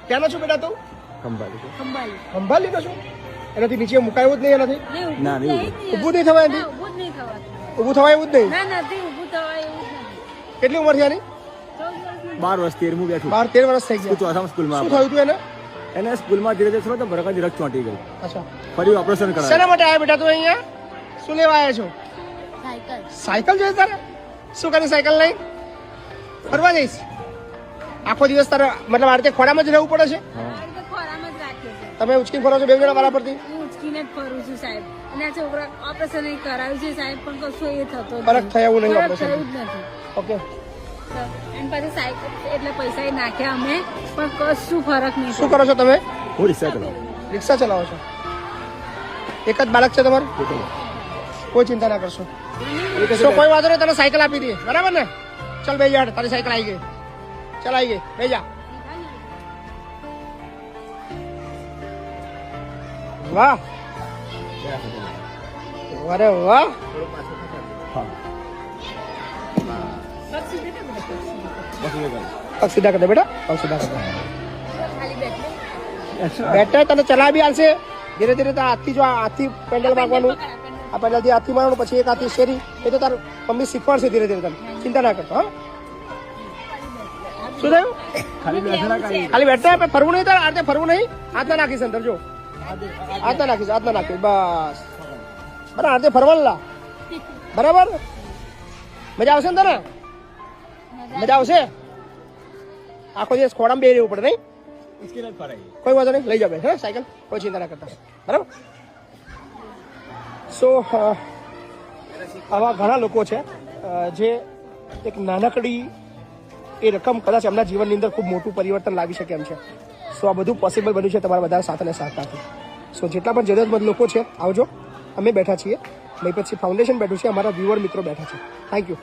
ક્યાંનો છો બેટા તું? ખંભાળી ખંભાલી નો છો? એનાથી નીચે મુકાયો જ નહીં એનાથી? ના નહીં ઊભું નહીં થવાય એનાથી? ઊભું થવાય એવું જ નહીં? કેટલી ઉંમર છે એની? 12 વર્ષ 13મું બેઠું 12-13 વર્ષ થઈ ગયા. ચોથામાં સ્કૂલમાં શું થયું હતું એને? એને સ્કૂલમાં ધીરે ધીરે તો બરકાથી રક્ત ચોંટી ગઈ અચ્છા ફરી ઓપરેશન કરાવ્યું શેના માટે આવ્યા બેટા તું અહીંયા? શું લેવા આવ્યા છો? સાયકલ જોઈએ તારે? શું કરી સાયકલ લઈ? ફરવા જઈશ? આખો દિવસ તારે મતલબ આ રીતે ખોડામાં જ રહેવું પડે છે? તમે ઉચકીને ફરો છો બે જણા વાળા પરથી? ઉચકીને જ ફરું છું સાહેબ. અને આ છોકરા ઓપરેશન કરાવ્યું છે સાહેબ, પણ કશું એ થતો ફરક થાય એવું નહીં ફરક ઓપરેશન? થયું જ નથી. ઓકે એની પાસે સાયકલ એટલે પૈસા એ નાખ્યા અમે, પણ કશું ફરક નહીં શું કરો છો તમે? હું રિક્ષા ચલાવું રિક્ષા ચલાવો છો? એક જ બાળક છે તમારું? કોઈ ચિંતા ના કરશો. તો કોઈ વાંધો નહીં, તને સાયકલ આપી દઈએ બરાબર ને? ચાલ બે જા, તારી સાયકલ આવી ગઈ. ચાલ આવી ગઈ, બે જા. વાહ અરે વાહ. પગ સીધા કર દે બેટા, પગ સીધા કર દે. બેટા તને ચલાવી બી આવશે ધીરે ધીરે. તો હાથથી જો હાથથી પેન્ડલ મારવાનું, આ પેન્ડલથી હાથથી મારવાનું, પછી એક હાથથી શેરી. એ તો તાર મમ્મી શીખવાડશે ધીરે ધીરે તને, ચિંતા ના કરતો. હા શું થયું? ખાલી બેઠા ફરવું નહીં તારે? આ ફરવું નહીં? હાથ ના નાખીશ અંદર, જો હાથ ના નાખીશ, હાથ ના નાખીશ બસ. બરાબર હાથે ફરવાનું લા, બરાબર? મજા આવશે ને તને? મજા આવશે? આખો દિવસ ખોડામાં બે રહેવું પડે નહીં? કોઈ વાંધો નહીં, લઈ જાવ હે સાયકલ, કોઈ ચિંતા ના કરતા બરાબર. સો આવા ઘણા લોકો છે જે એક નાનકડી એ રકમ કદાચ એમના જીવનની અંદર ખૂબ મોટું પરિવર્તન લાવી શકે એમ છે. સો આ બધું પોસિબલ બન્યું છે તમારા બધા સાથે અને સહકારથી. સો જેટલા પણ જરૂરિયાતમંદ લોકો છે આવજો. અમે બેઠા છીએ, મહીપતસિંહ ફાઉન્ડેશન બેઠું છે, અમારા વ્યુઅર મિત્રો બેઠા છે. Thank you.